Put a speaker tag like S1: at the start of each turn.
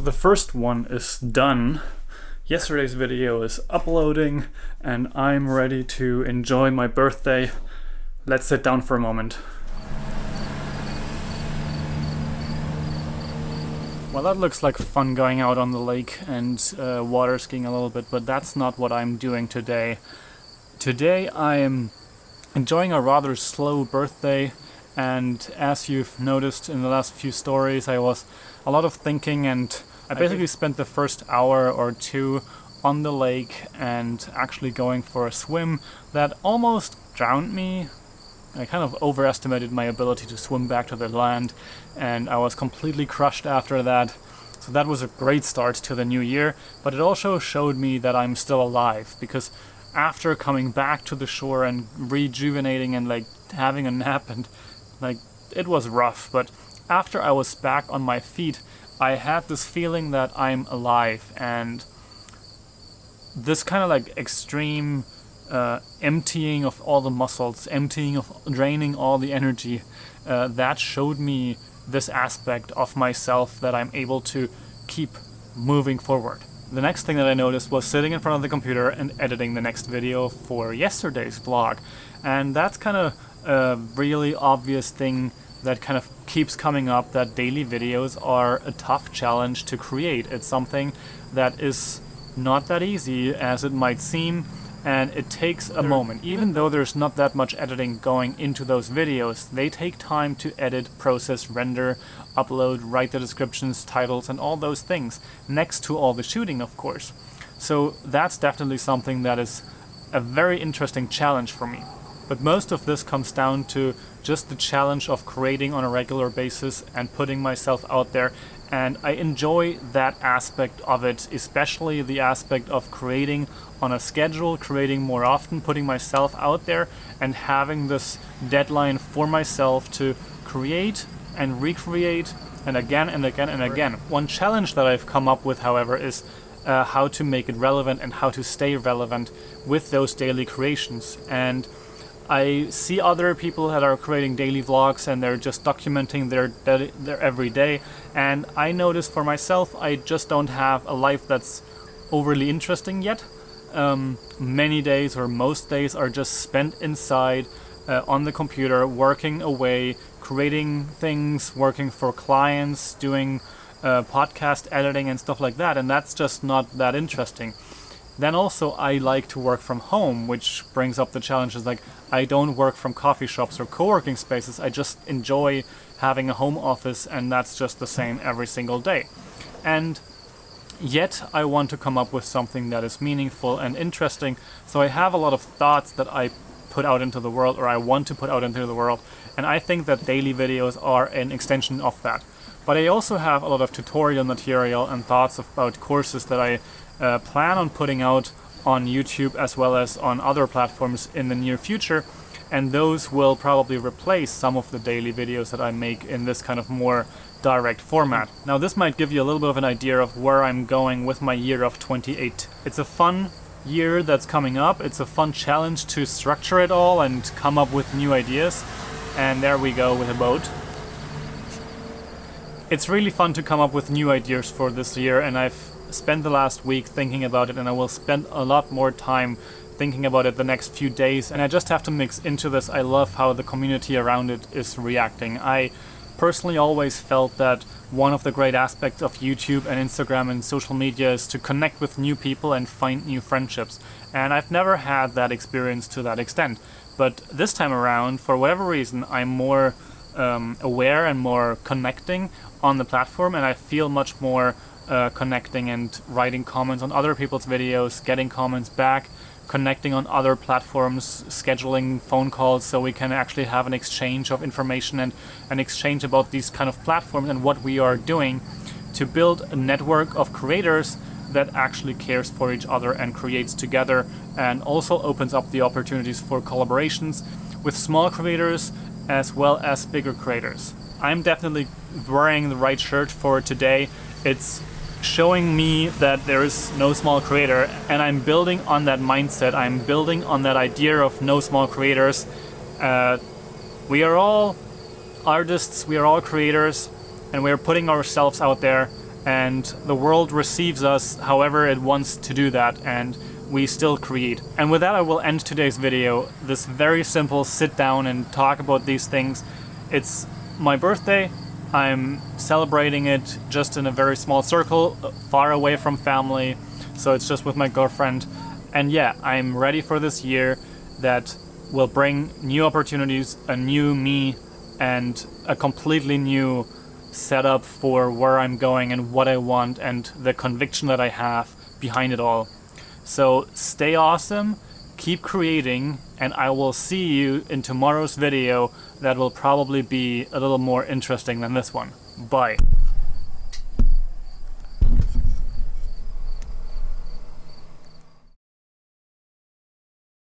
S1: So the first one is done. Yesterday's video is uploading and I'm ready to enjoy my birthday. Let's sit down for a moment. Well, that looks like fun, going out on the lake and water skiing a little bit, but that's not what I'm doing today. Today I am enjoying a rather slow birthday, and as you've noticed in the last few stories, I was a lot of thinking, and I basically spent the first hour or two on the lake and actually going for a swim that almost drowned me. I kind of overestimated my ability to swim back to the land, and I was completely crushed after that. So that was a great start to the new year, but it also showed me that I'm still alive, because after coming back to the shore and rejuvenating and like having a nap, and like it was rough, but after I was back on my feet, I had this feeling that I'm alive, and this kind of like extreme emptying of all the muscles, draining all the energy, that showed me this aspect of myself that I'm able to keep moving forward. The next thing that I noticed was sitting in front of the computer and editing the next video for yesterday's vlog, and that's kind of a really obvious thing that kind of keeps coming up, that daily videos are a tough challenge to create. It's something that is not that easy as it might seem, and it takes a moment. Even though there's not that much editing going into those videos, they take time to edit, process, render, upload, write the descriptions, titles, and all those things, next to all the shooting, of course. So that's definitely something that is a very interesting challenge for me. But most of this comes down to just the challenge of creating on a regular basis and putting myself out there, and I enjoy that aspect of it, especially the aspect of creating on a schedule, creating more often, putting myself out there and having this deadline for myself to create and recreate and again and again and again. One challenge that I've come up with, however, is how to make it relevant and how to stay relevant with those daily creations. And I see other people that are creating daily vlogs and they're just documenting their everyday, and I notice for myself I just don't have a life that's overly interesting yet. Many days, or most days, are just spent inside on the computer, working away, creating things, working for clients, doing podcast editing and stuff like that, and that's just not that interesting. Then also I like to work from home, which brings up the challenges. Like, I don't work from coffee shops or co-working spaces. I just enjoy having a home office, and that's just the same every single day. And yet I want to come up with something that is meaningful and interesting. So I have a lot of thoughts that I put out into the world, or I want to put out into the world. And I think that daily videos are an extension of that. But I also have a lot of tutorial material and thoughts about courses that I plan on putting out on YouTube as well as on other platforms in the near future, and those will probably replace some of the daily videos that I make in this kind of more direct format. Now, this might give you a little bit of an idea of where I'm going with my year of 28. It's a fun year that's coming up. It's a fun challenge to structure it all and come up with new ideas. And there we go with a boat. It's really fun to come up with new ideas for this year, and I've spent the last week thinking about it, and I will spend a lot more time thinking about it the next few days, and I just have to mix into this. I love how the community around it is reacting. I personally always felt that one of the great aspects of YouTube and Instagram and social media is to connect with new people and find new friendships, and I've never had that experience to that extent. But this time around, for whatever reason, I'm more aware and more connecting on the platform, and I feel much more connecting and writing comments on other people's videos, getting comments back, connecting on other platforms, scheduling phone calls so we can actually have an exchange of information and an exchange about these kind of platforms and what we are doing to build a network of creators that actually cares for each other and creates together, and also opens up the opportunities for collaborations with small creators as well as bigger creators. I'm definitely wearing the right shirt for today. It's showing me that there is no small creator, and I'm building on that mindset. I'm building on that idea of no small creators. We are all artists, we are all creators, and we are putting ourselves out there, and the world receives us however it wants to do that, and we still create. And with that, I will end today's video. This very simple sit down and talk about these things. It's my birthday. I'm celebrating it just in a very small circle, far away from family. So it's just with my girlfriend. And yeah, I'm ready for this year that will bring new opportunities, a new me, and a completely new setup for where I'm going and what I want and the conviction that I have behind it all. So stay awesome, keep creating, and I will see you in tomorrow's video that will probably be a little more interesting than this one. Bye.